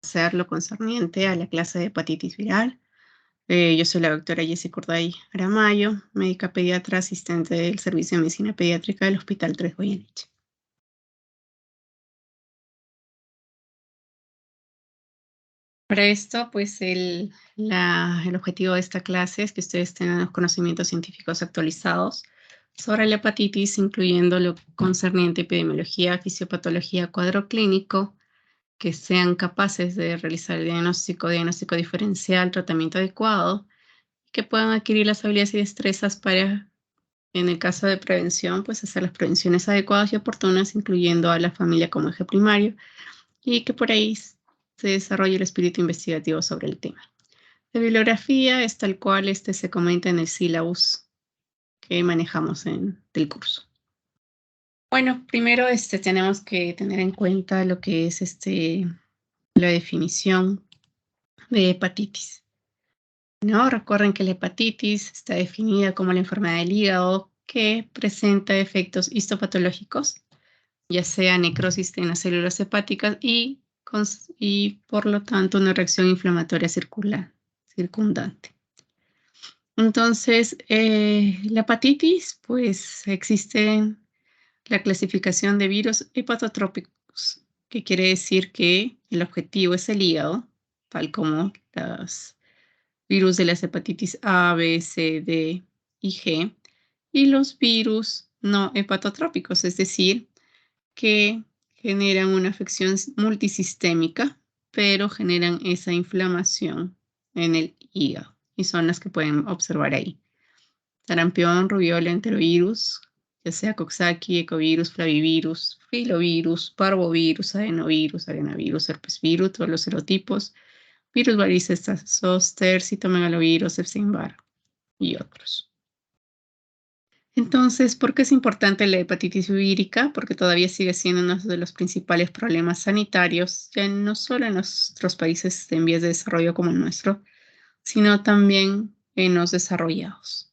Hacer lo concerniente a la clase de hepatitis viral. Yo soy la doctora Jessie Corday Aramayo, médica pediatra asistente del Servicio de Medicina Pediátrica del Hospital 3 Goyeneche. Para esto, pues el objetivo de esta clase es que ustedes tengan los conocimientos científicos actualizados sobre la hepatitis, incluyendo lo concerniente a epidemiología, fisiopatología, cuadro clínico, que sean capaces de realizar el diagnóstico diferencial, tratamiento adecuado, que puedan adquirir las habilidades y destrezas para, en el caso de prevención, pues hacer las prevenciones adecuadas y oportunas, incluyendo a la familia como eje primario, y que por ahí se desarrolle el espíritu investigativo sobre el tema. La bibliografía es tal cual se comenta en el sílabus que manejamos del curso. Bueno, primero tenemos que tener en cuenta lo que es la definición de hepatitis. ¿No? Recuerden que la hepatitis está definida como la enfermedad del hígado que presenta efectos histopatológicos, ya sea necrosis en las células hepáticas y por lo tanto una reacción inflamatoria circundante. Entonces, la hepatitis, pues existe la clasificación de virus hepatotrópicos, que quiere decir que el objetivo es el hígado, tal como las virus de las hepatitis A, B, C, D y G, y los virus no hepatotrópicos, es decir, que generan una afección multisistémica, pero generan esa inflamación en el hígado, y son las que pueden observar ahí. Sarampión, rubiola, enterovirus, ya sea Coxsackie, ecovirus, flavivirus, filovirus, parvovirus, adenovirus, arenavirus, herpesvirus, todos los serotipos, virus varicela zoster, citomegalovirus, Epstein-Barr y otros. Entonces, ¿por qué es importante la hepatitis vírica? Porque todavía sigue siendo uno de los principales problemas sanitarios, ya no solo en nuestros países en vías de desarrollo como el nuestro, sino también en los desarrollados.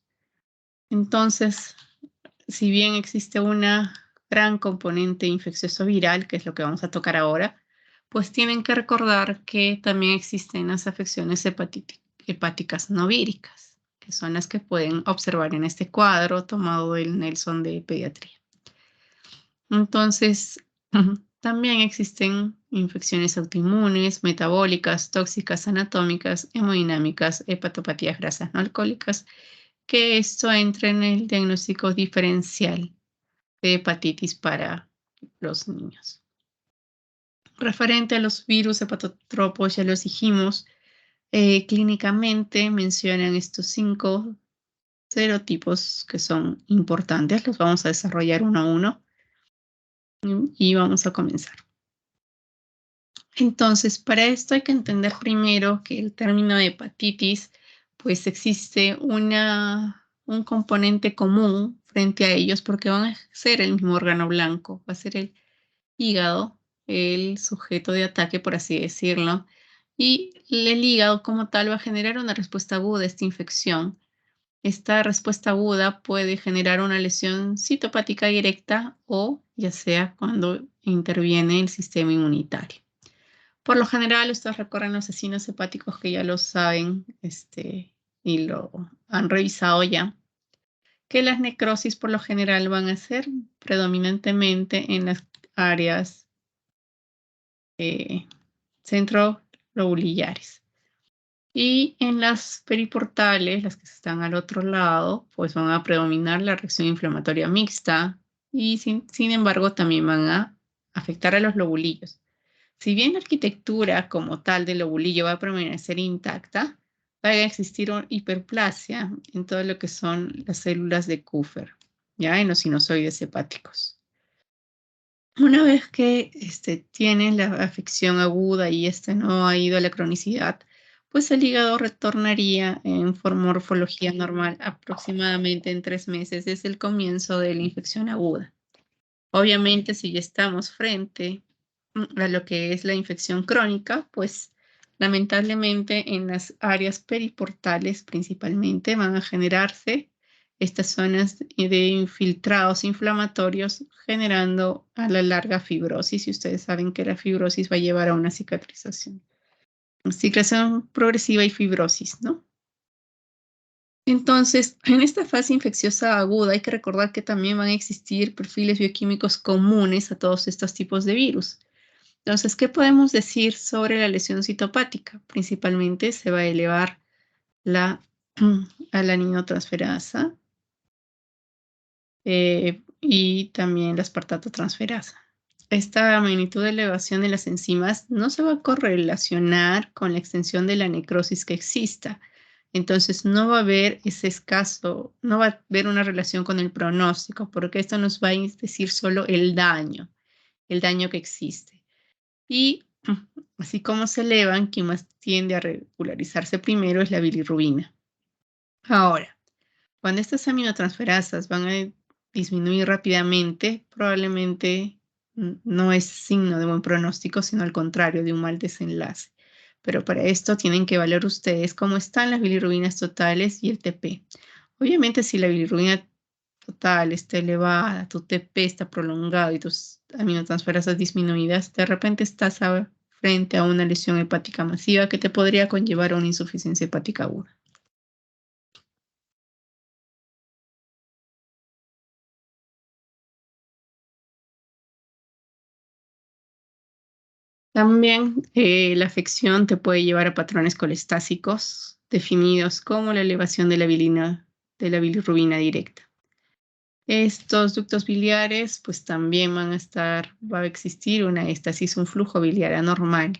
Entonces, si bien existe una gran componente infeccioso viral, que es lo que vamos a tocar ahora, pues tienen que recordar que también existen las afecciones hepáticas no víricas, que son las que pueden observar en este cuadro tomado del Nelson de Pediatría. Entonces, también existen infecciones autoinmunes, metabólicas, tóxicas, anatómicas, hemodinámicas, hepatopatías grasas no alcohólicas, que esto entra en el diagnóstico diferencial de hepatitis para los niños. Referente a los virus hepatotropos, ya los dijimos, clínicamente mencionan estos 5 serotipos que son importantes. Los vamos a desarrollar uno a uno y vamos a comenzar. Entonces, para esto hay que entender primero que el término de hepatitis, pues existe un componente común frente a ellos porque van a ser el mismo órgano blanco, va a ser el hígado, el sujeto de ataque, por así decirlo, y el hígado como tal va a generar una respuesta aguda a esta infección. Esta respuesta aguda puede generar una lesión citopática directa o ya sea cuando interviene el sistema inmunitario. Por lo general, ustedes recorren los asesinos hepáticos que ya lo saben y lo han revisado ya, que las necrosis por lo general van a ser predominantemente en las áreas centrolobulillares. Y en las periportales, las que están al otro lado, pues van a predominar la reacción inflamatoria mixta y sin embargo también van a afectar a los lobulillos. Si bien la arquitectura como tal del lobulillo va a permanecer intacta, va a existir una hiperplasia en todo lo que son las células de Kupffer, ya en los sinusoides hepáticos. Una vez que tienen la afección aguda y no ha ido a la cronicidad, pues el hígado retornaría en morfología normal aproximadamente en 3 meses desde el comienzo de la infección aguda. Obviamente, si ya estamos frente a lo que es la infección crónica, pues lamentablemente en las áreas periportales principalmente van a generarse estas zonas de infiltrados inflamatorios generando a la larga fibrosis y ustedes saben que la fibrosis va a llevar a una cicatrización cicatrización progresiva y fibrosis, ¿no? Entonces, en esta fase infecciosa aguda hay que recordar que también van a existir perfiles bioquímicos comunes a todos estos tipos de virus. Entonces, ¿qué podemos decir sobre la lesión citopática? Principalmente se va a elevar la alaninotransferasa y también la aspartatotransferasa. Esta magnitud de elevación de las enzimas no se va a correlacionar con la extensión de la necrosis que exista. Entonces, no va a haber ese escaso, no va a haber una relación con el pronóstico, porque esto nos va a decir solo el daño que existe. Y así como se elevan, quien más tiende a regularizarse primero es la bilirrubina. Ahora, cuando estas aminotransferasas van a disminuir rápidamente, probablemente no es signo de buen pronóstico, sino al contrario, de un mal desenlace. Pero para esto tienen que evaluar ustedes cómo están las bilirrubinas totales y el TP. Obviamente, si la bilirrubina total está elevada, tu TP está prolongado y tus aminotransferasas disminuidas, de repente estás frente a una lesión hepática masiva que te podría conllevar a una insuficiencia hepática aguda. También la afección te puede llevar a patrones colestásicos definidos como la elevación de de la bilirrubina directa. Estos ductos biliares, pues también va a existir una éstasis, un flujo biliar anormal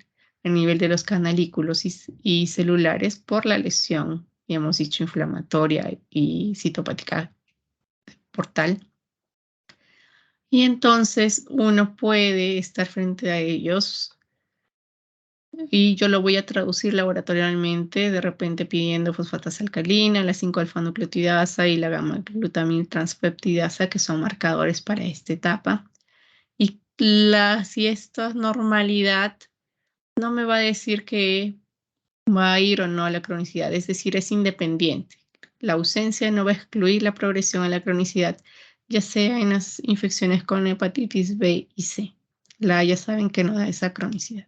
a nivel de los canalículos y celulares por la lesión, ya hemos dicho, inflamatoria y citopática portal. Y entonces uno puede estar frente a ellos y yo lo voy a traducir laboratorialmente, de repente pidiendo fosfatasa alcalina, la 5-alfa-nucleotidasa y la gamma-glutamil transpeptidasa, que son marcadores para esta etapa. Y si esta normalidad no me va a decir que va a ir o no a la cronicidad, es decir, es independiente. La ausencia no va a excluir la progresión a la cronicidad, ya sea en las infecciones con hepatitis B y C. Ya saben que no da esa cronicidad.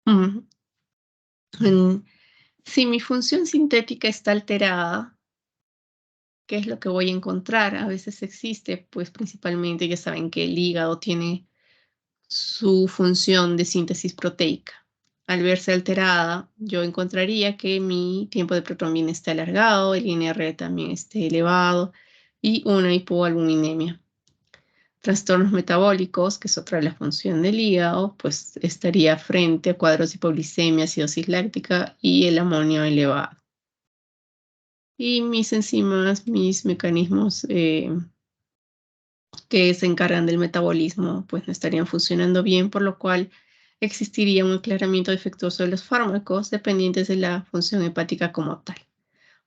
Mm. Si mi función sintética está alterada, ¿qué es lo que voy a encontrar? A veces existe, pues principalmente ya saben que el hígado tiene su función de síntesis proteica. Al verse alterada, yo encontraría que mi tiempo de protrombina está alargado, el INR también esté elevado y una hipoalbuminemia. Trastornos metabólicos, que es otra de las funciones del hígado, pues estaría frente a cuadros de hipoglicemia, acidosis láctica y el amonio elevado. Y mis enzimas, mis mecanismos que se encargan del metabolismo, pues no estarían funcionando bien, por lo cual existiría un aclaramiento defectuoso de los fármacos dependientes de la función hepática como tal.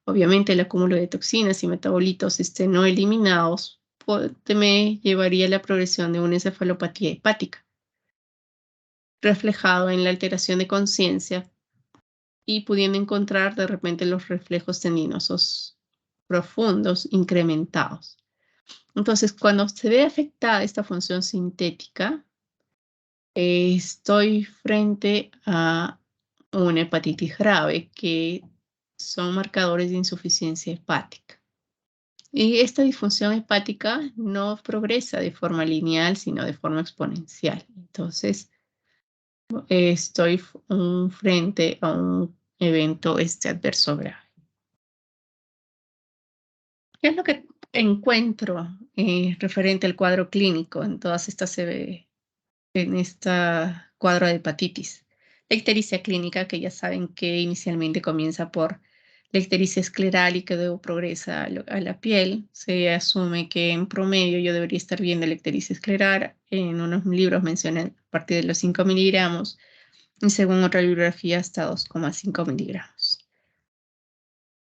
Obviamente, el acúmulo de toxinas y metabolitos no eliminados me llevaría a la progresión de una encefalopatía hepática, reflejado en la alteración de conciencia y pudiendo encontrar de repente los reflejos tendinosos profundos incrementados. Entonces, cuando se ve afectada esta función sintética, estoy frente a una hepatitis grave, que son marcadores de insuficiencia hepática. Y esta disfunción hepática no progresa de forma lineal, sino de forma exponencial. Entonces, estoy frente a un evento adverso grave. ¿Qué es lo que encuentro referente al cuadro clínico en todas estas en esta cuadro de hepatitis? La ictericia clínica, que ya saben que inicialmente comienza por la ictericia escleral y que luego progresa a la piel. Se asume que en promedio yo debería estar viendo la ictericia escleral. En unos libros mencionan a partir de los 5 miligramos y según otra bibliografía hasta 2,5 miligramos.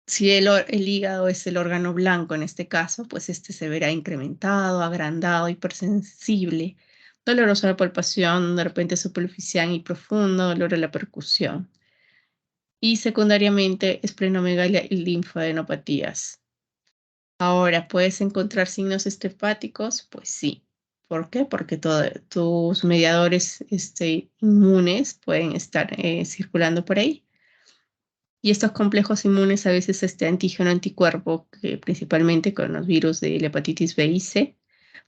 Si el hígado es el órgano blanco en este caso, pues este se verá incrementado, agrandado, hipersensible, doloroso a la palpación, de repente superficial y profundo, dolor a la percusión. Y secundariamente, esplenomegalia y linfadenopatías. Ahora, ¿puedes encontrar signos hepáticos? Pues sí. ¿Por qué? Porque tus mediadores inmunes pueden estar circulando por ahí. Y estos complejos inmunes, a veces este antígeno-anticuerpo, que principalmente con los virus de la hepatitis B y C,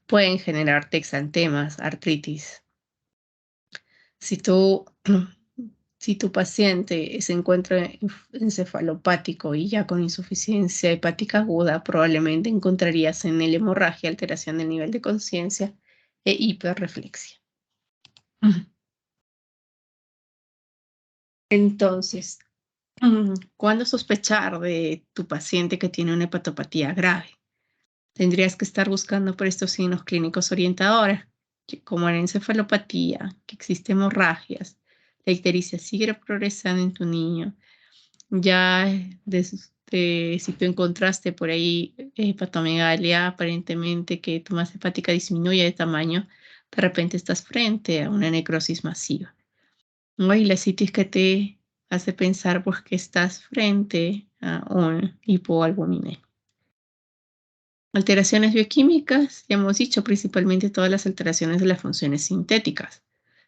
pueden generarte exantemas, artritis. Si tú, si tu paciente se encuentra encefalopático y ya con insuficiencia hepática aguda, probablemente encontrarías en él hemorragia, alteración del nivel de conciencia e hiperreflexia. Entonces, ¿cuándo sospechar de tu paciente que tiene una hepatopatía grave? Tendrías que estar buscando por estos signos clínicos orientadores, como la encefalopatía, que existen hemorragias, la ictericia sigue progresando en tu niño. Ya si tú encontraste por ahí hepatomegalia, aparentemente que tu masa hepática disminuye de tamaño, de repente estás frente a una necrosis masiva, ¿no? Y la citis que te hace pensar pues que estás frente a un hipoalbuminemia. Alteraciones bioquímicas, ya hemos dicho, principalmente todas las alteraciones de las funciones sintéticas,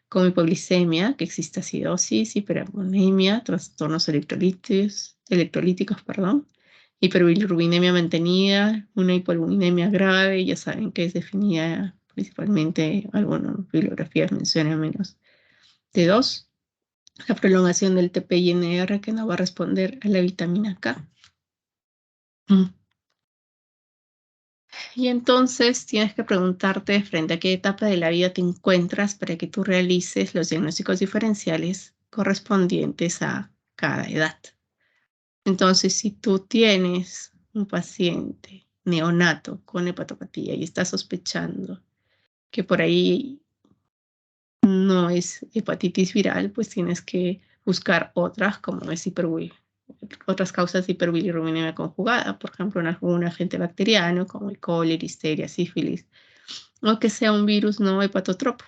como hipoglicemia, que existe acidosis, hiperalbuminemia, trastornos electrolíticos, hiperbilirrubinemia mantenida, una hipoalbuminemia grave, ya saben que es definida principalmente, algunas bibliografías mencionan menos de 2, la prolongación del TPINR que no va a responder a la vitamina K. Y entonces tienes que preguntarte frente a qué etapa de la vida te encuentras para que tú realices los diagnósticos diferenciales correspondientes a cada edad. Entonces, si tú tienes un paciente neonato con hepatopatía y estás sospechando que por ahí no es hepatitis viral, pues tienes que buscar otras, como es otras causas de hiperbilirrubinemia conjugada, por ejemplo, en algún agente bacteriano como el coli, listeria, sífilis, o que sea un virus no hepatotropo.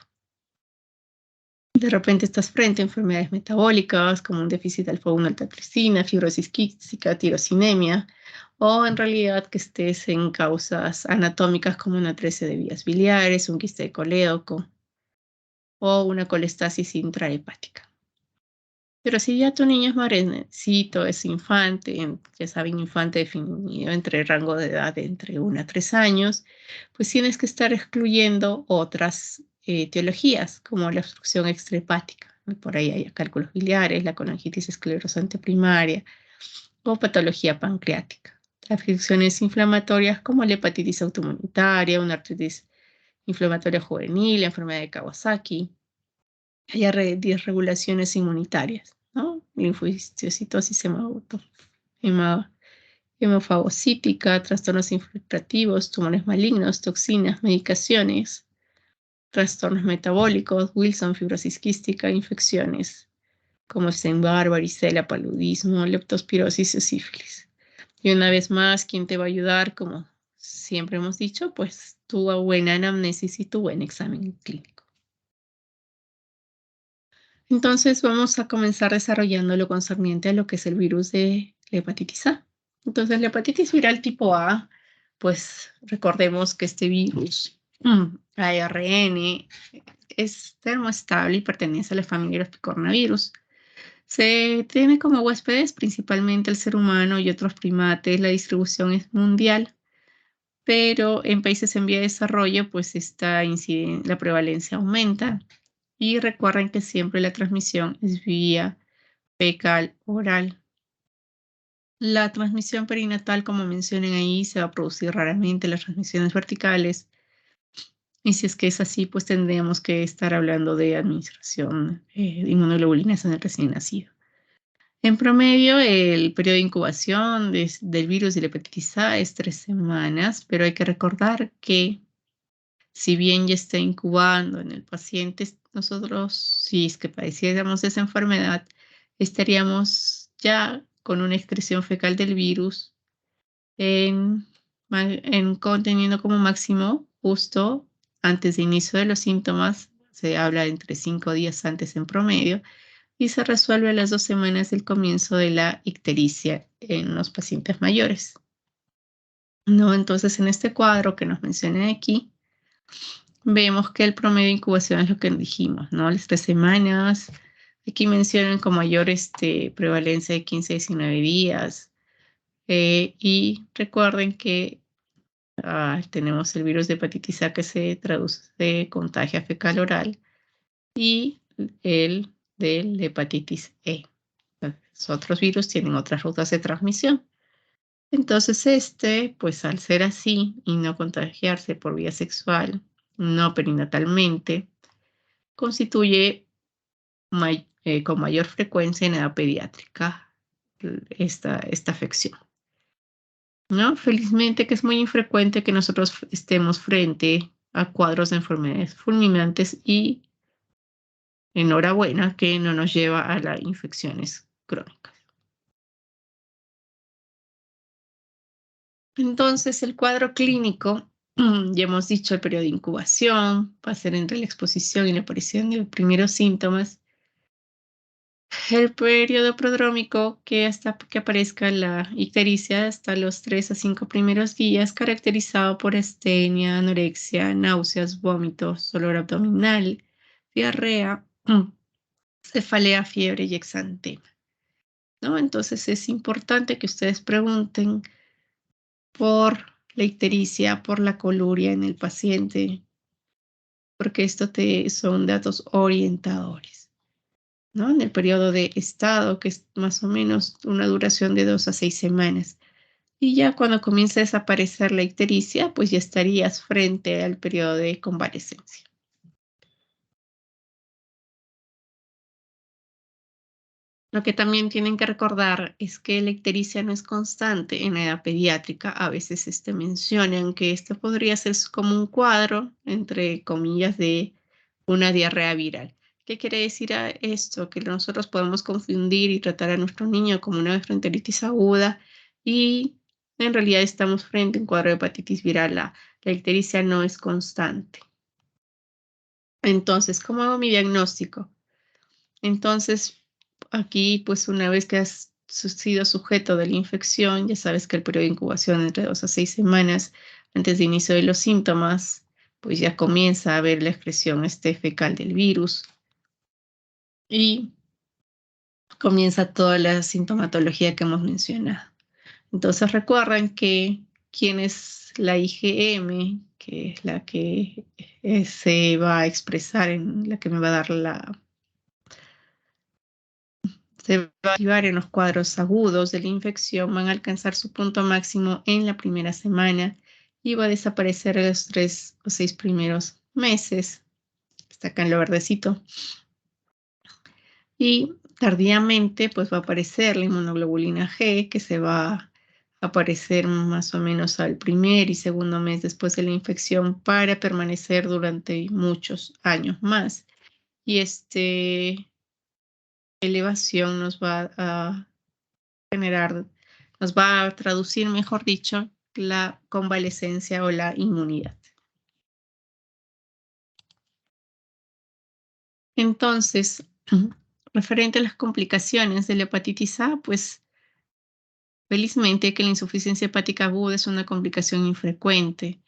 De repente estás frente a enfermedades metabólicas como un déficit alfa-1 alfa-tripsina, fibrosis quística, tirosinemia, o en realidad que estés en causas anatómicas como una atresia de vías biliares, un quiste de colédoco o una colestasis intrahepática. Pero si ya tu niño es marecito, es infante, ya saben, infante definido entre el rango de edad de entre 1 a 3 años, pues tienes que estar excluyendo otras etiologías, como la obstrucción extrahepática. Por ahí hay cálculos biliares, la colangitis esclerosante primaria o patología pancreática. Afecciones inflamatorias como la hepatitis autoinmunitaria, una artritis inflamatoria juvenil, la enfermedad de Kawasaki. Hay disregulaciones inmunitarias, ¿no? Linfocitosis hemofagocítica, trastornos infiltrativos, tumores malignos, toxinas, medicaciones, trastornos metabólicos, Wilson, fibrosis quística, infecciones como Epstein-Barr, varicela, paludismo, leptospirosis y sífilis. Y una vez más, ¿quién te va a ayudar? Como siempre hemos dicho, pues tu buena anamnesis y tu buen examen clínico. Entonces vamos a comenzar desarrollando lo concerniente a lo que es el virus de la hepatitis A. Entonces la hepatitis viral tipo A, pues recordemos que este virus ARN es termoestable y pertenece a la familia de los picornavirus. Se tiene como huéspedes principalmente el ser humano y otros primates. La distribución es mundial, pero en países en vía de desarrollo, pues la prevalencia aumenta. Y recuerden que siempre la transmisión es vía fecal oral. La transmisión perinatal, como mencionan ahí, se va a producir raramente las transmisiones verticales. Y si es que es así, pues tendríamos que estar hablando de administración de inmunoglobulinas en el recién nacido. En promedio, el periodo de incubación del virus de la hepatitis A es 3 semanas, pero hay que recordar que si bien ya está incubando en el paciente, nosotros, si es que padeciéramos esa enfermedad, estaríamos ya con una excreción fecal del virus conteniendo como máximo justo antes de inicio de los síntomas, se habla entre 5 días antes en promedio, y se resuelve a las 2 semanas del comienzo de la ictericia en los pacientes mayores. ¿No? Entonces, en este cuadro que nos mencioné aquí, vemos que el promedio de incubación es lo que dijimos, ¿no? Las 3 semanas. Aquí mencionan con mayor prevalencia de 15 a 19 días. Y recuerden que tenemos el virus de hepatitis A que se traduce, contagia fecal oral, y el de la hepatitis E. Los otros virus tienen otras rutas de transmisión. Entonces, pues al ser así y no contagiarse por vía sexual, no perinatalmente, constituye con mayor frecuencia en edad pediátrica esta afección, ¿no? Felizmente que es muy infrecuente que nosotros estemos frente a cuadros de enfermedades fulminantes y enhorabuena que no nos lleva a las infecciones crónicas. Entonces, el cuadro clínico, ya hemos dicho, el periodo de incubación va a ser entre la exposición y la aparición de los primeros síntomas. El periodo prodrómico, que hasta que aparezca la ictericia, hasta los 3 a 5 primeros días, caracterizado por astenia, anorexia, náuseas, vómitos, dolor abdominal, diarrea, cefalea, fiebre y exantema, ¿no? Entonces es importante que ustedes pregunten por la ictericia, por la coluria en el paciente, porque esto son datos orientadores, ¿no? En el periodo de estado, que es más o menos una duración de 2 a 6 semanas. Y ya cuando comience a desaparecer la ictericia, pues ya estarías frente al periodo de convalecencia. Lo que también tienen que recordar es que la ictericia no es constante en la edad pediátrica. A veces mencionan que podría ser como un cuadro, entre comillas, de una diarrea viral. ¿Qué quiere decir esto? Que nosotros podemos confundir y tratar a nuestro niño como una gastroenteritis aguda y en realidad estamos frente a un cuadro de hepatitis viral. La ictericia no es constante. Entonces, ¿cómo hago mi diagnóstico? Entonces, aquí, pues una vez que has sido sujeto de la infección, ya sabes que el periodo de incubación entre 2 a 6 semanas antes de inicio de los síntomas, pues ya comienza a haber la excreción fecal del virus y comienza toda la sintomatología que hemos mencionado. Entonces recuerden que quién es la IgM, que es la que se va a expresar, en la que me va a dar se va a activar en los cuadros agudos de la infección, van a alcanzar su punto máximo en la primera semana y va a desaparecer en los 3 o 6 primeros meses. Está acá en lo verdecito. Y tardíamente, pues va a aparecer la inmunoglobulina G, que se va a aparecer más o menos al primer y segundo mes después de la infección para permanecer durante muchos años más. Y elevación nos va a generar, nos va a traducir, mejor dicho, la convalecencia o la inmunidad. Entonces, referente a las complicaciones de la hepatitis A, pues felizmente que la insuficiencia hepática aguda es una complicación infrecuente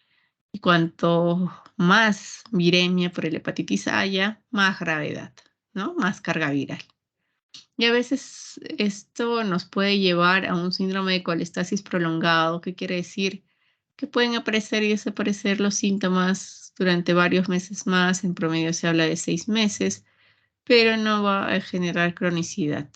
y cuanto más viremia por el hepatitis A haya, más gravedad, ¿no? Más carga viral. Y a veces esto nos puede llevar a un síndrome de colestasis prolongado, que quiere decir que pueden aparecer y desaparecer los síntomas durante varios meses más. En promedio se habla de 6 meses, pero no va a generar cronicidad.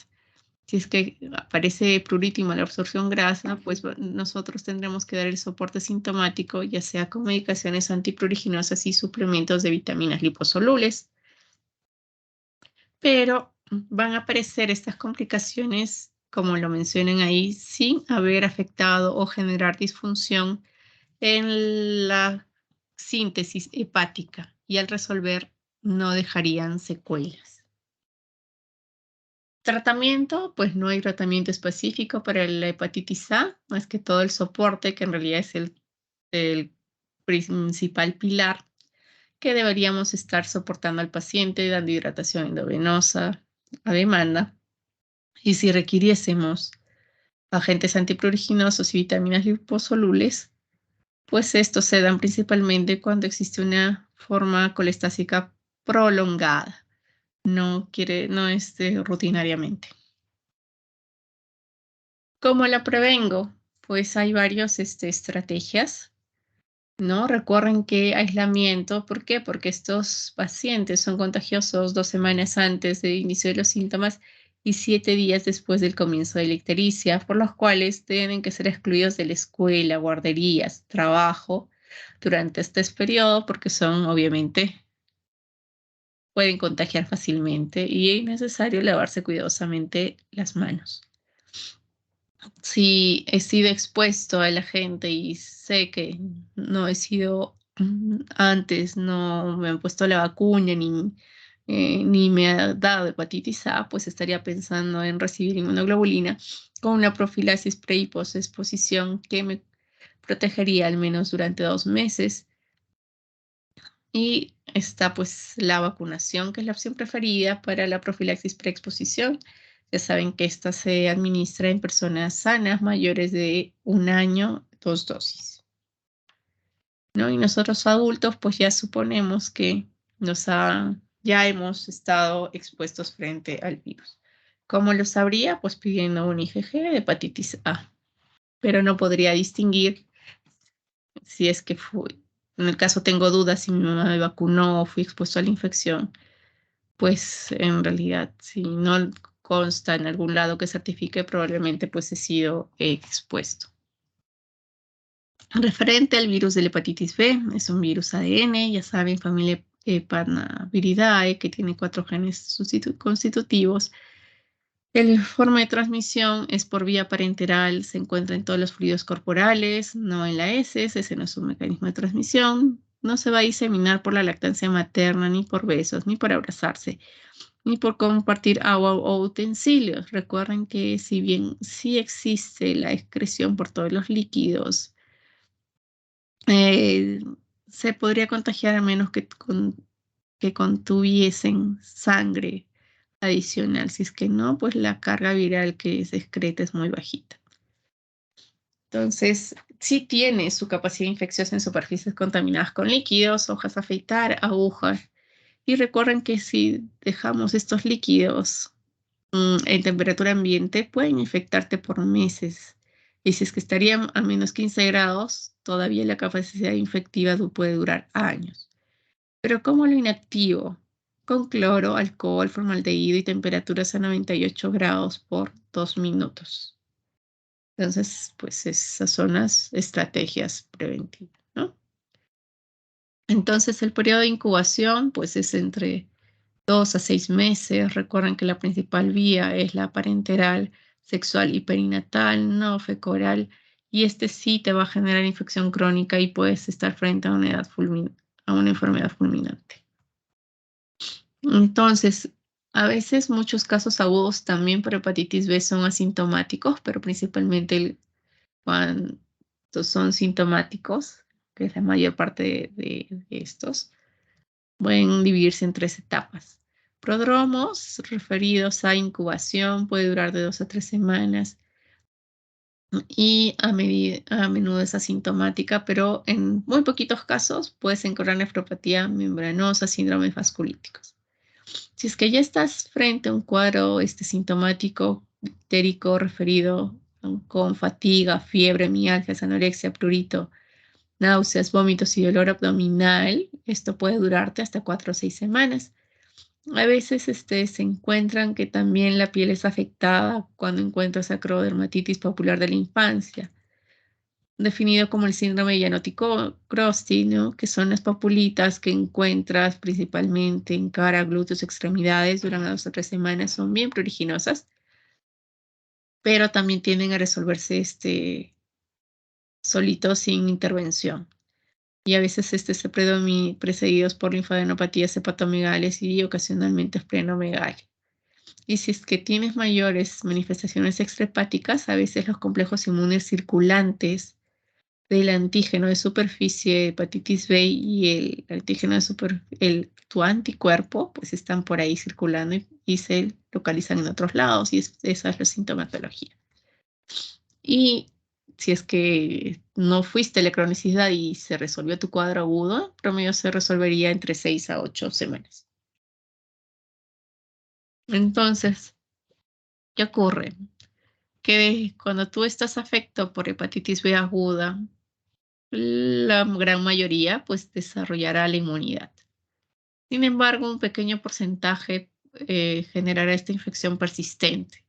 Si es que aparece prurito y mala absorción grasa, pues nosotros tendremos que dar el soporte sintomático, ya sea con medicaciones antipruriginosas y suplementos de vitaminas liposolubles. Pero van a aparecer estas complicaciones, como lo mencionan ahí, sin haber afectado o generar disfunción en la síntesis hepática y al resolver no dejarían secuelas. Tratamiento, pues no hay tratamiento específico para la hepatitis A, más que todo el soporte, que en realidad es el principal pilar que deberíamos estar soportando al paciente, dando hidratación endovenosa a demanda. Y si requiriésemos agentes antipruriginosos y vitaminas liposolubles, pues estos se dan principalmente cuando existe una forma colestásica prolongada, no rutinariamente. ¿Cómo la prevengo? Pues hay varias estrategias, ¿no? Recuerden que aislamiento, ¿por qué? Porque estos pacientes son contagiosos 2 semanas antes del inicio de los síntomas y 7 días después del comienzo de la ictericia, por los cuales tienen que ser excluidos de la escuela, guarderías, trabajo durante este periodo, porque son, obviamente, pueden contagiar fácilmente y es necesario lavarse cuidadosamente las manos. Si he sido expuesto a la gente y sé que no he sido antes, no me han puesto la vacuna ni me ha dado hepatitis A, pues estaría pensando en recibir inmunoglobulina con una profilaxis pre y post-exposición que me protegería al menos durante 2 meses. Y está pues la vacunación, que es la opción preferida para la profilaxis preexposición. Ya saben que esta se administra en personas sanas mayores de 1 año, 2 dosis, ¿no? Y nosotros adultos pues ya suponemos que ya hemos estado expuestos frente al virus. ¿Cómo lo sabría? Pues pidiendo un IgG de hepatitis A, pero no podría distinguir si es que en el caso tengo dudas si mi mamá me vacunó o fui expuesto a la infección. Pues en realidad, si no consta en algún lado que certifique, probablemente pues he sido expuesto. Referente al virus de la hepatitis B, es un virus ADN, ya saben, familia Panaviridae, que tiene 4 genes constitutivos. La forma de transmisión es por vía parenteral, se encuentra en todos los fluidos corporales, no en la heces, ese no es un mecanismo de transmisión. No se va a diseminar por la lactancia materna, ni por besos, ni por abrazarse, ni por compartir agua o utensilios. Recuerden que si bien sí existe la excreción por todos los líquidos, eh, se podría contagiar a menos que contuviesen sangre adicional. Si es que no, pues la carga viral que se excreta es muy bajita. Entonces, sí tiene su capacidad infecciosa en superficies contaminadas con líquidos, hojas a afeitar, agujas. Y recuerden que si dejamos estos líquidos en temperatura ambiente, pueden infectarte por meses. Y si es que estarían a menos 15 grados, todavía la capacidad infectiva puede durar años. Pero ¿cómo lo inactivo? Con cloro, alcohol, formaldehído y temperaturas a 98 grados por 2 minutos. Entonces, pues esas son las estrategias preventivas, ¿no? Entonces, el periodo de incubación, pues es entre 2 a 6 meses. Recuerden que la principal vía es la parenteral, sexual y perinatal, no fecoral, y sí te va a generar infección crónica y puedes estar frente a a una enfermedad fulminante. Entonces, a veces muchos casos agudos también por hepatitis B son asintomáticos, pero principalmente cuando son sintomáticos, que es la mayor parte de estos, pueden dividirse en 3 etapas. Prodromos, referidos a incubación, puede durar de 2 a 3 semanas y a menudo es asintomática, pero en muy poquitos casos puedes encontrar nefropatía membranosa, síndromes vasculíticos. Si es que ya estás frente a un cuadro sintomático ictérico referido con fatiga, fiebre, mialgias, anorexia, prurito, náuseas, vómitos y dolor abdominal, esto puede durarte hasta 4 o 6 semanas. A veces se encuentran que también la piel es afectada cuando encuentras acrodermatitis popular de la infancia, definido como el síndrome de Gianotti-Crosty, ¿no? Que son las papulitas que encuentras principalmente en cara, glúteos, extremidades durante 2 o 3 semanas. Son bien pruriginosas, pero también tienden a resolverse solitos sin intervención. Y a veces se precedidos por linfadenopatías hepatomegales y ocasionalmente esplenomegalia. Y si es que tienes mayores manifestaciones extrahepáticas, a veces los complejos inmunes circulantes del antígeno de superficie, hepatitis B y el antígeno tu anticuerpo, pues están por ahí circulando y se localizan en otros lados y esa es la sintomatología. Y si es que no fuiste a la cronicidad y se resolvió tu cuadro agudo, en promedio se resolvería entre 6 a 8 semanas. Entonces, ¿qué ocurre? Que cuando tú estás afectado por hepatitis B aguda, la gran mayoría pues desarrollará la inmunidad. Sin embargo, un pequeño porcentaje generará esta infección persistente,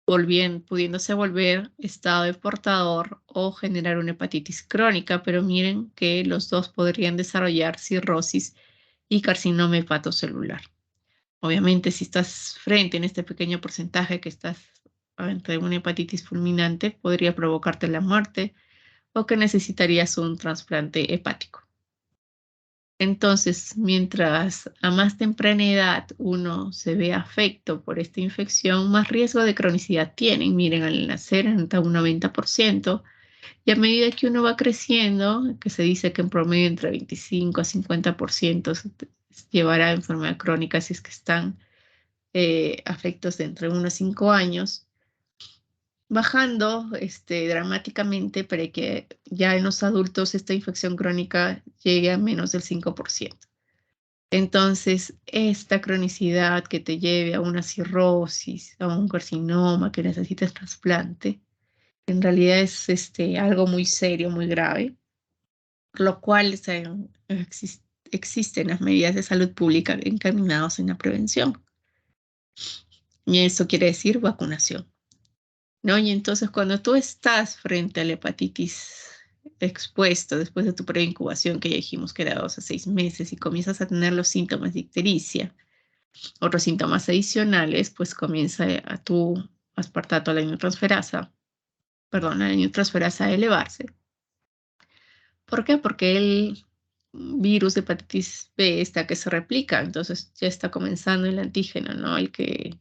pudiéndose volver estado de portador o generar una hepatitis crónica, pero miren que los dos podrían desarrollar cirrosis y carcinoma hepatocelular. Obviamente, si estás frente en este pequeño porcentaje que estás ante una hepatitis fulminante, podría provocarte la muerte o que necesitarías un trasplante hepático. Entonces, mientras a más temprana edad uno se ve afecto por esta infección, más riesgo de cronicidad tienen. Miren, al nacer hasta un 90%, y a medida que uno va creciendo, que se dice que en promedio entre 25 a 50% llevará a enfermedad crónica si es que están afectos de entre 1 a 5 años, bajando dramáticamente para que ya en los adultos esta infección crónica llegue a menos del 5%. Entonces, esta cronicidad que te lleve a una cirrosis, a un carcinoma que necesites trasplante, en realidad es algo muy serio, muy grave, por lo cual existen las medidas de salud pública encaminadas en la prevención. Y eso quiere decir vacunación, ¿no? Y entonces cuando tú estás frente a la hepatitis expuesto después de tu preincubación, que ya dijimos que era 2 a 6 meses, y comienzas a tener los síntomas de ictericia, otros síntomas adicionales, pues comienza a tu aspartato, la aminotransferasa a elevarse. ¿Por qué? Porque el virus de hepatitis B está que se replica, entonces ya está comenzando el antígeno, ¿no? El que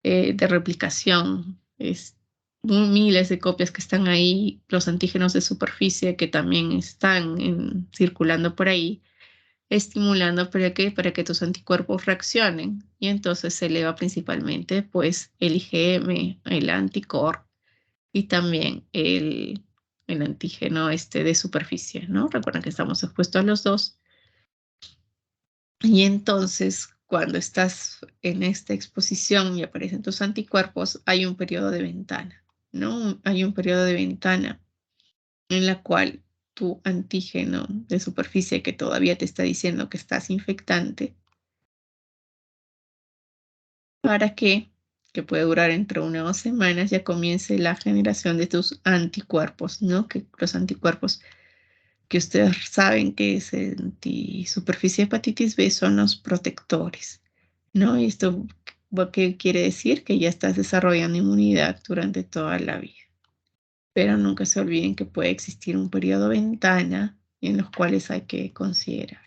de replicación, es miles de copias que están ahí, los antígenos de superficie que también están circulando por ahí, estimulando para que tus anticuerpos reaccionen, y entonces se eleva principalmente pues el IgM, el anticorp y también el antígeno de superficie, ¿no? Recuerden que estamos expuestos a los dos. Y entonces, cuando estás en esta exposición y aparecen tus anticuerpos, hay un periodo de ventana, ¿no? Hay un periodo de ventana en la cual tu antígeno de superficie que todavía te está diciendo que estás infectante, para que puede durar entre 1 o 2 semanas, ya comience la generación de tus anticuerpos, ¿no? Que los anticuerpos que ustedes saben que es superficie hepatitis B son los protectores, ¿no? Y esto, ¿qué quiere decir? Que ya estás desarrollando inmunidad durante toda la vida. Pero nunca se olviden que puede existir un periodo ventana en los cuales hay que considerar.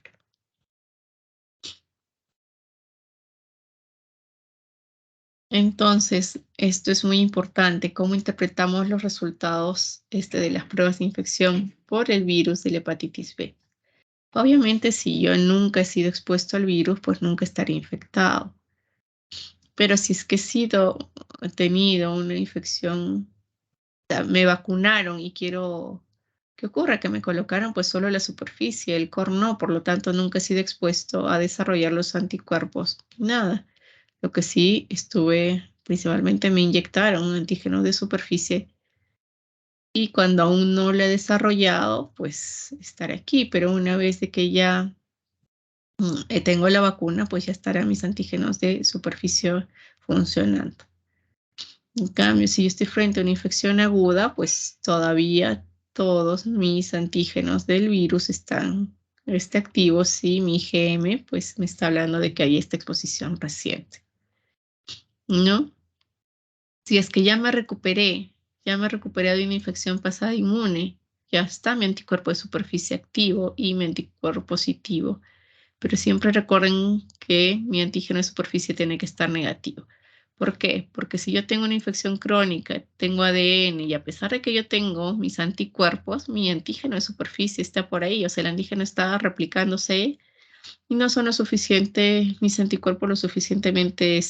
Entonces, esto es muy importante, cómo interpretamos los resultados de las pruebas de infección por el virus de la hepatitis B. Obviamente, si yo nunca he sido expuesto al virus, pues nunca estaré infectado. Pero si es que he tenido una infección, me vacunaron y quiero, ¿qué ocurre? Que me colocaron pues solo la superficie, el core no, por lo tanto nunca he sido expuesto a desarrollar los anticuerpos, nada. Lo que sí principalmente me inyectaron un antígeno de superficie, y cuando aún no lo he desarrollado, pues estaré aquí, pero una vez de que ya tengo la vacuna, pues ya estarán mis antígenos de superficie funcionando. En cambio, si yo estoy frente a una infección aguda, pues todavía todos mis antígenos del virus están activos, y mi IgM pues me está hablando de que hay esta exposición reciente, ¿no? Si es que ya me recuperé de una infección pasada inmune, ya está mi anticuerpo de superficie activo y mi anticuerpo positivo. Pero siempre recuerden que mi antígeno de superficie tiene que estar negativo. ¿Por qué? Porque si yo tengo una infección crónica, tengo ADN, y a pesar de que yo tengo mis anticuerpos, mi antígeno de superficie está por ahí, o sea, el antígeno está replicándose y no son mis anticuerpos lo suficientemente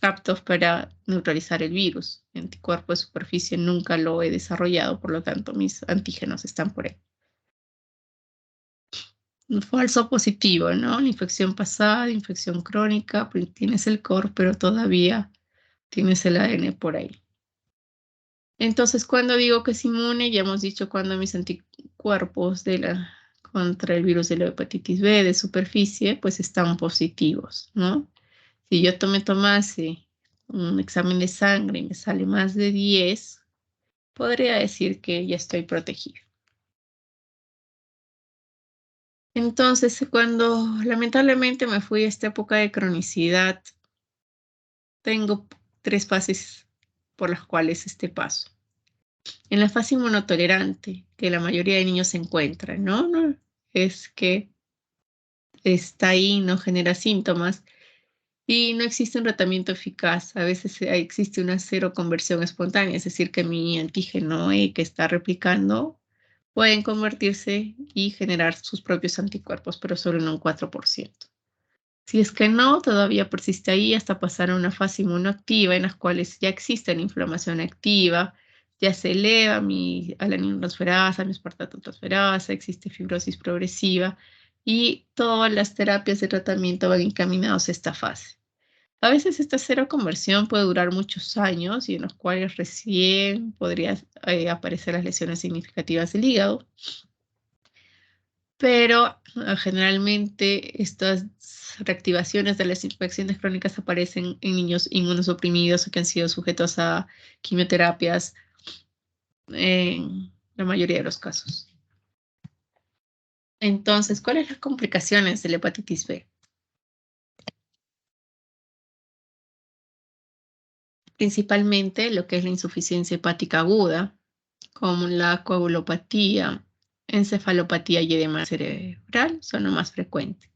aptos para neutralizar el virus. El anticuerpo de superficie nunca lo he desarrollado, por lo tanto mis antígenos están por ahí. Un falso positivo, ¿no? La infección pasada, infección crónica, pues tienes el core, pero todavía tienes el ADN por ahí. Entonces, cuando digo que es inmune, ya hemos dicho cuando mis anticuerpos contra el virus de la hepatitis B de superficie, pues están positivos, ¿no? Si yo tomase un examen de sangre y me sale más de 10, podría decir que ya estoy protegido. Entonces, cuando lamentablemente me fui a esta época de cronicidad, tengo 3 fases por las cuales este paso. En la fase inmunotolerante, que la mayoría de niños se encuentran, ¿no? Es que está ahí, no genera síntomas y no existe un tratamiento eficaz. A veces existe una seroconversión espontánea, es decir, que mi antígeno E que está replicando pueden convertirse y generar sus propios anticuerpos, pero solo en un 4%. Si es que no, todavía persiste ahí hasta pasar a una fase inmunoactiva en las cuales ya existe la inflamación activa, ya se eleva mi alaninotransferasa, mi aspartatotransferasa, existe fibrosis progresiva y todas las terapias de tratamiento van encaminados a esta fase. A veces esta seroconversión puede durar muchos años y en los cuales recién podrían aparecer las lesiones significativas del hígado, pero generalmente estas reactivaciones de las infecciones crónicas aparecen en niños inmunosuprimidos o que han sido sujetos a quimioterapias en la mayoría de los casos. Entonces, ¿cuáles son las complicaciones de la hepatitis B? Principalmente lo que es la insuficiencia hepática aguda, como la coagulopatía, encefalopatía y edema cerebral, son lo más frecuente.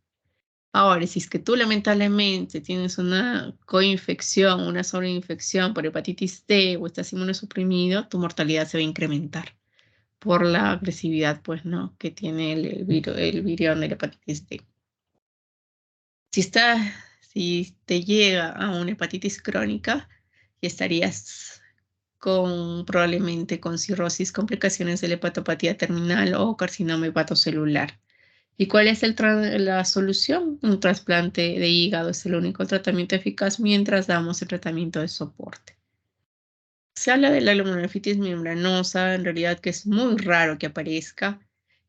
Ahora, si es que tú lamentablemente tienes una coinfección, una sobreinfección por hepatitis D o estás inmunosuprimido, tu mortalidad se va a incrementar por la agresividad, pues, ¿no? Que tiene el virión de la hepatitis D. Si te llega a una hepatitis crónica, y estarías probablemente con cirrosis, complicaciones de la hepatopatía terminal o carcinoma hepatocelular. ¿Y cuál es la solución? Un trasplante de hígado es el único tratamiento eficaz mientras damos el tratamiento de soporte. Se habla de la glomerulonephritis membranosa, en realidad que es muy raro que aparezca,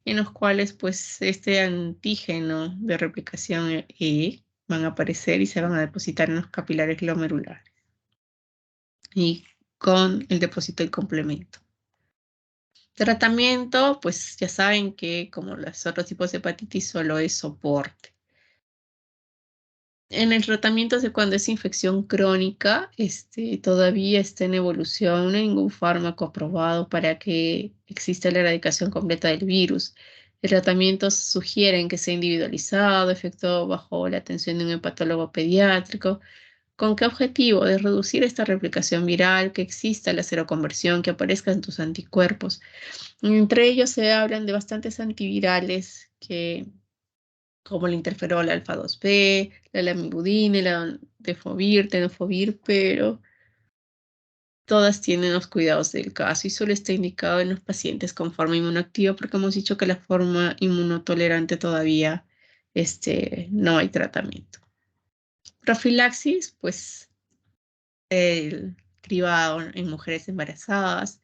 en los cuales pues este antígeno de replicación E van a aparecer y se van a depositar en los capilares glomerulares y con el depósito del complemento. Tratamiento, pues ya saben que como los otros tipos de hepatitis solo es soporte. En el tratamiento de cuando es infección crónica, todavía está en evolución, no hay ningún fármaco aprobado para que exista la erradicación completa del virus. El tratamiento sugieren que sea individualizado, efectuado bajo la atención de un hepatólogo pediátrico. ¿Con qué objetivo? De reducir esta replicación viral, que exista la seroconversión, que aparezcan tus anticuerpos. Entre ellos se hablan de bastantes antivirales como el interferol alfa 2B, la lamivudina, la defovir, tenofovir, pero todas tienen los cuidados del caso y solo está indicado en los pacientes con forma inmunoactiva porque hemos dicho que la forma inmunotolerante todavía no hay tratamiento. Profilaxis, pues el cribado en mujeres embarazadas,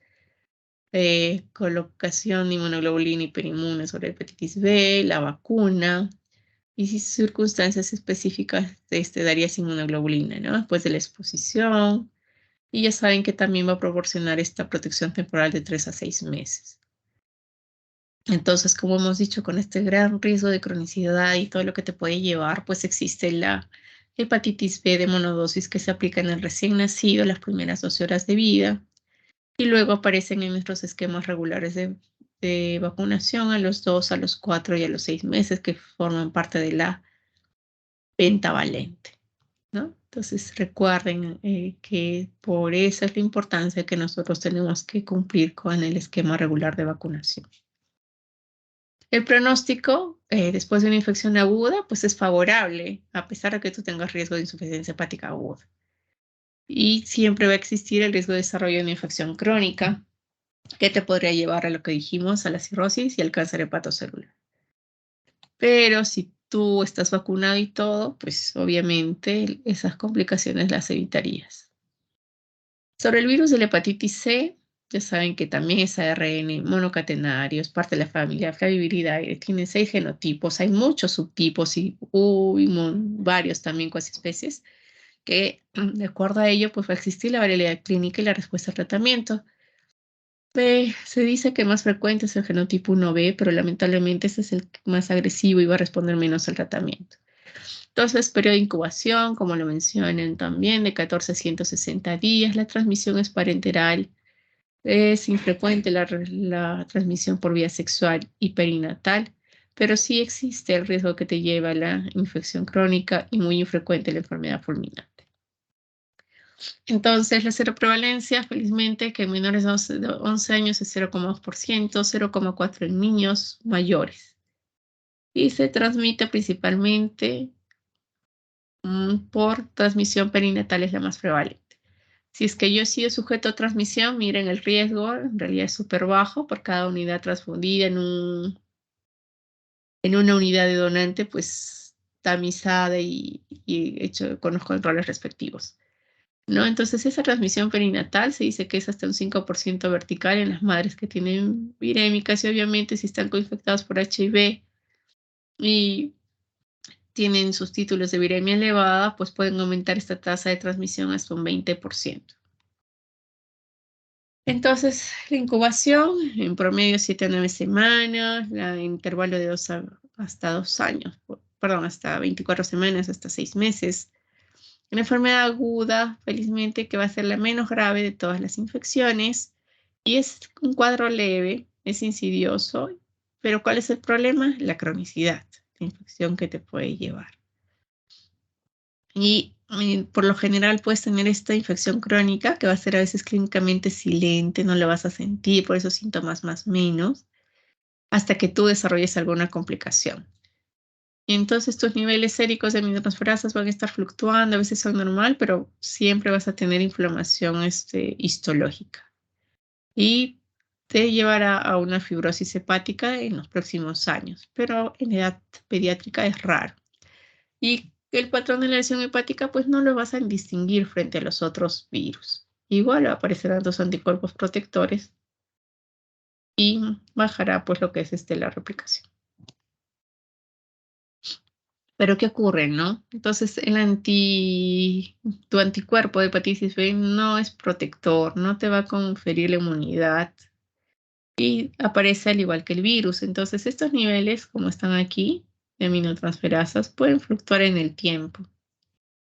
colocación de inmunoglobulina hiperinmune sobre hepatitis B, la vacuna, y si circunstancias específicas darías inmunoglobulina, ¿no? Después de la exposición. Y ya saben que también va a proporcionar esta protección temporal de 3 a 6 meses. Entonces, como hemos dicho, con este gran riesgo de cronicidad y todo lo que te puede llevar, pues existe la hepatitis B de monodosis que se aplica en el recién nacido las primeras 12 horas de vida y luego aparecen en nuestros esquemas regulares de vacunación a los 2, a los 4 y a los 6 meses que forman parte de la pentavalente, ¿no? Entonces recuerden que por eso es la importancia que nosotros tenemos que cumplir con el esquema regular de vacunación. El pronóstico después de una infección aguda pues es favorable a pesar de que tú tengas riesgo de insuficiencia hepática aguda. Y siempre va a existir el riesgo de desarrollo de una infección crónica que te podría llevar a lo que dijimos, a la cirrosis y al cáncer hepatocelular. Pero si tú estás vacunado y todo, pues obviamente esas complicaciones las evitarías. Sobre el virus de la hepatitis C, ya saben que también es ARN monocatenario, es parte de la familia Flaviviridae, tiene 6 genotipos, hay muchos subtipos y varios también especies que de acuerdo a ello pues va a existir la variabilidad clínica y la respuesta al tratamiento. Se dice que más frecuente es el genotipo 1B, pero lamentablemente ese es el más agresivo y va a responder menos al tratamiento. Entonces, periodo de incubación, como lo mencionan también, de 14 a 160 días. La transmisión es parenteral. Es infrecuente la transmisión por vía sexual y perinatal, pero sí existe el riesgo que te lleva a la infección crónica y muy infrecuente la enfermedad fulminante. Entonces, la seroprevalencia, felizmente, que en menores de 11 años es 0,2%, 0,4% en niños mayores. Y se transmite principalmente por transmisión perinatal, es la más prevalente. Si es que yo he sido sujeto a transmisión, miren el riesgo, en realidad es súper bajo por cada unidad transfundida en una unidad de donante, pues tamizada y hecho con los controles respectivos. ¿No? Entonces, esa transmisión perinatal se dice que es hasta un 5% vertical en las madres que tienen virémicas y obviamente si están coinfectados por HIV y tienen sus títulos de viremia elevada, pues pueden aumentar esta tasa de transmisión hasta un 20%. Entonces, la incubación en promedio 7 a 9 semanas, el intervalo de hasta 2 años, perdón, hasta 24 semanas, hasta 6 meses. Una enfermedad aguda, felizmente, que va a ser la menos grave de todas las infecciones y es un cuadro leve, es insidioso, pero ¿cuál es el problema? La cronicidad, la infección que te puede llevar. Y por lo general puedes tener esta infección crónica que va a ser a veces clínicamente silente, no la vas a sentir, por esos síntomas más menos, hasta que tú desarrolles alguna complicación. Y entonces tus niveles séricos de aminotransferasas van a estar fluctuando, a veces son normal, pero siempre vas a tener inflamación histológica. Y te llevará a una fibrosis hepática en los próximos años, pero en edad pediátrica es raro. Y el patrón de la lesión hepática, pues no lo vas a distinguir frente a los otros virus. Igual aparecerán tus anticuerpos protectores y bajará pues lo que es la replicación. Pero ¿qué ocurre, no? Entonces, tu anticuerpo de hepatitis B no es protector, no te va a conferir la inmunidad y aparece al igual que el virus. Entonces, estos niveles, como están aquí, de aminotransferasas, pueden fluctuar en el tiempo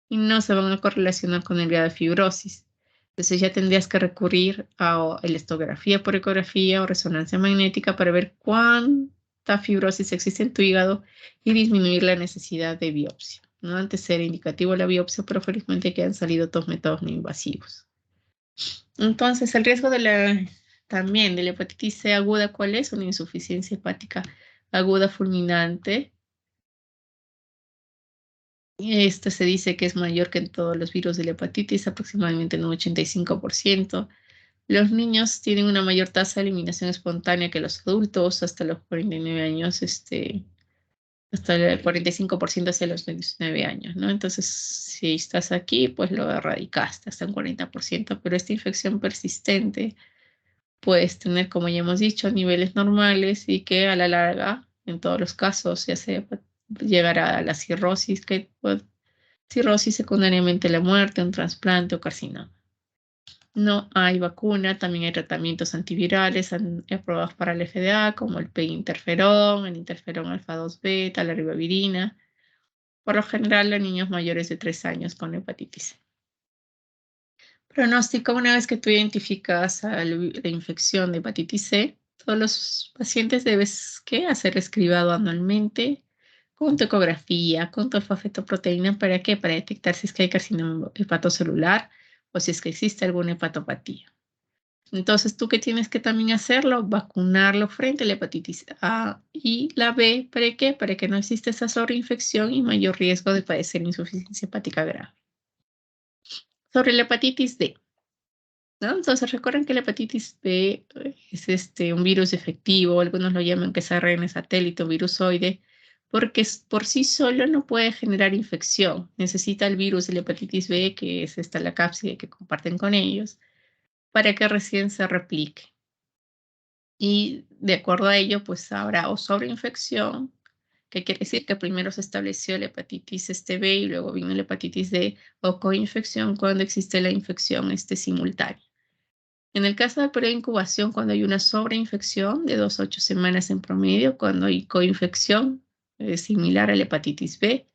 y no se van a correlacionar con el grado de fibrosis. Entonces, ya tendrías que recurrir a elastografía por ecografía o resonancia magnética para ver cuánta fibrosis existe en tu hígado y disminuir la necesidad de biopsia. ¿No? Antes era indicativo la biopsia, pero felizmente que han salido otros métodos no invasivos. Entonces, el riesgo también de la hepatitis C aguda, ¿cuál es? Una insuficiencia hepática aguda fulminante. Se dice que es mayor que en todos los virus de la hepatitis, aproximadamente en un 85%. Los niños tienen una mayor tasa de eliminación espontánea que los adultos hasta los 49 años, hasta el 45% hacia los 19 años, ¿no? Entonces, si estás aquí, pues lo erradicaste hasta un 40%, pero esta infección persistente puedes tener, como ya hemos dicho, niveles normales y que a la larga, en todos los casos, ya se llegará a la cirrosis, cirrosis secundariamente la muerte, un trasplante o carcinoma. No hay vacuna, también hay tratamientos antivirales aprobados para el FDA, como el PEG-interferón, el interferón alfa-2 beta, la ribavirina, por lo general en niños mayores de 3 años con hepatitis C. Pronóstico: una vez que tú identificas la infección de hepatitis C, todos los pacientes debes hacer escribado anualmente con tu ecografía, con tu alfa-fetoproteína. ¿Para qué? Para detectar si es que hay carcinoma hepatocelular o si es que existe alguna hepatopatía. Entonces, ¿tú qué tienes que también hacerlo? Vacunarlo frente a la hepatitis A y la B. ¿Para qué? Para que no exista esa sobreinfección y mayor riesgo de padecer insuficiencia hepática grave. Sobre la hepatitis D, ¿no? Entonces recuerden que la hepatitis B es un virus efectivo, algunos lo llaman que es ARN satélite o virusoide, porque por sí solo no puede generar infección. Necesita el virus de la hepatitis B, que es la cápside que comparten con ellos, para que recién se replique. Y de acuerdo a ello, pues habrá o sobreinfección, que quiere decir que primero se estableció la hepatitis B y luego vino la hepatitis D, o coinfección cuando existe la infección simultánea. En el caso del periodo de incubación, cuando hay una sobreinfección de 2 a 8 semanas en promedio, cuando hay coinfección, es similar a la hepatitis B,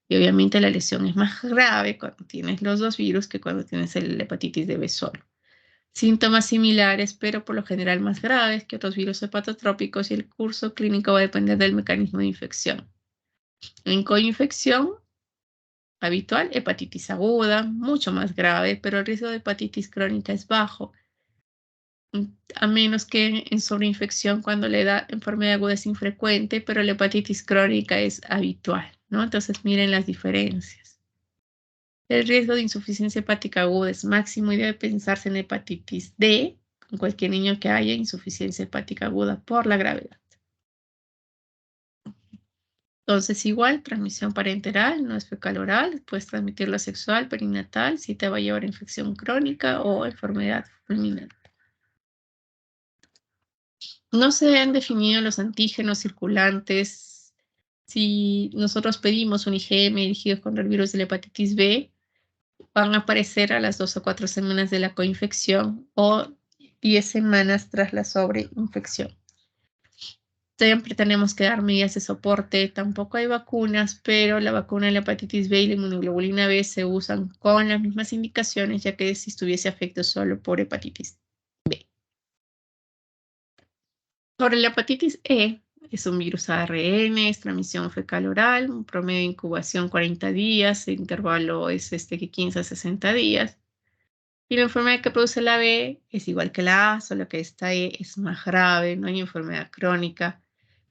y obviamente la lesión es más grave cuando tienes los dos virus que cuando tienes la hepatitis B solo. Síntomas similares, pero por lo general más graves que otros virus hepatotrópicos, y el curso clínico va a depender del mecanismo de infección. En coinfección habitual, hepatitis aguda, mucho más grave, pero el riesgo de hepatitis crónica es bajo, a menos que en sobreinfección, cuando la enfermedad aguda es infrecuente, pero la hepatitis crónica es habitual, ¿no? Entonces miren las diferencias. El riesgo de insuficiencia hepática aguda es máximo y debe pensarse en hepatitis D en cualquier niño que haya insuficiencia hepática aguda por la gravedad. Entonces, igual, transmisión parenteral, no es fecal oral, puedes transmitirlo sexual, perinatal, si te va a llevar infección crónica o enfermedad fulminante. No se han definido los antígenos circulantes. Si nosotros pedimos un IgM dirigido contra el virus de la hepatitis B, van a aparecer a las 2 o 4 semanas de la coinfección o 10 semanas tras la sobreinfección. Siempre tenemos que dar medidas de soporte. Tampoco hay vacunas, pero la vacuna de la hepatitis B y la inmunoglobulina B se usan con las mismas indicaciones, ya que si estuviese afecto solo por hepatitis B. Sobre la hepatitis E, es un virus ARN, es transmisión fecal oral, un promedio de incubación 40 días, el intervalo es que 15 a 60 días. Y la enfermedad que produce la B es igual que la A, solo que esta E es más grave, no hay enfermedad crónica.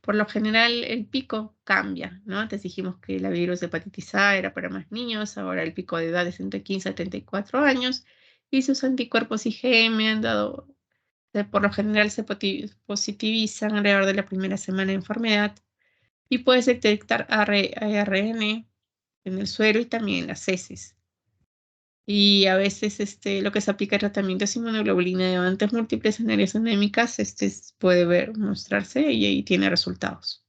Por lo general, el pico cambia, ¿no? Antes dijimos que la virus de hepatitis A era para más niños, ahora el pico de edad es entre 15 a 34 años, y sus anticuerpos IgM han dado, por lo general se positivizan alrededor de la primera semana de enfermedad, y puedes detectar ARN en el suero y también en las heces. Y a veces lo que se aplica el tratamiento es inmunoglobulina de levantes múltiples en áreas anémicas, puede mostrarse y ahí tiene resultados.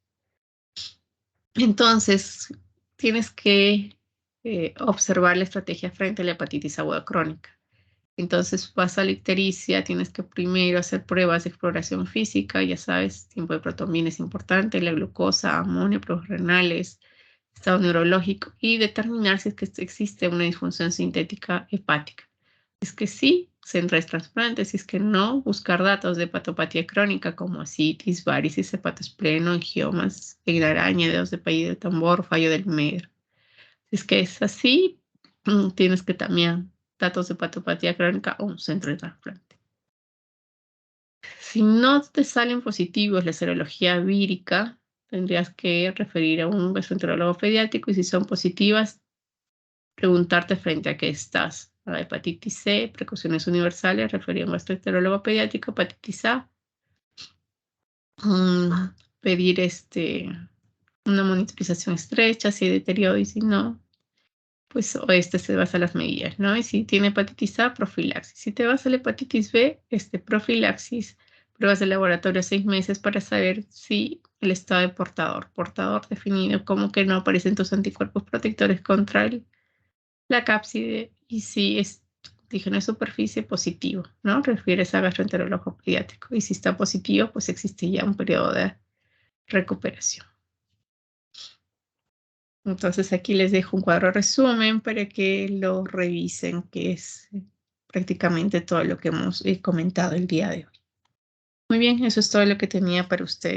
Entonces, tienes que observar la estrategia frente a la hepatitis aguda crónica. Entonces, vas a la ictericia, tienes que primero hacer pruebas de exploración física, ya sabes, tiempo de protomina es importante, la glucosa, amonio, pruebas renales, estado neurológico, y determinar si es que existe una disfunción sintética hepática. Si es que sí, centrar trasplantes; si es que no, buscar datos de hepatopatía crónica como ascitis, varices, hepatospleno, angiomas, araña, dedos de paella de tambor, fallo del medro. Si es que es así, tienes que también datos de hepatopatía crónica o un centro de trasplante. Si no te salen positivos la serología vírica, tendrías que referir a un gastroenterólogo pediátrico, y si son positivas, preguntarte frente a qué estás. La hepatitis C, precauciones universales, referir a un gastroenterólogo pediátrico. Hepatitis A, pedir una monitorización estrecha, si hay deterioro, y si no, pues o se basa en las medidas, ¿no? Y si tiene hepatitis A, profilaxis. Si te vas a la hepatitis B, profilaxis, pruebas de laboratorio 6 meses para saber si el estado de portador definido como que no aparecen tus anticuerpos protectores contra la cápside, y si es antígeno de superficie positivo, ¿no? Refieres a gastroenterólogo pediátrico. Y si está positivo, pues existe ya un periodo de recuperación. Entonces aquí les dejo un cuadro resumen para que lo revisen, que es prácticamente todo lo que hemos comentado el día de hoy. Muy bien, eso es todo lo que tenía para ustedes.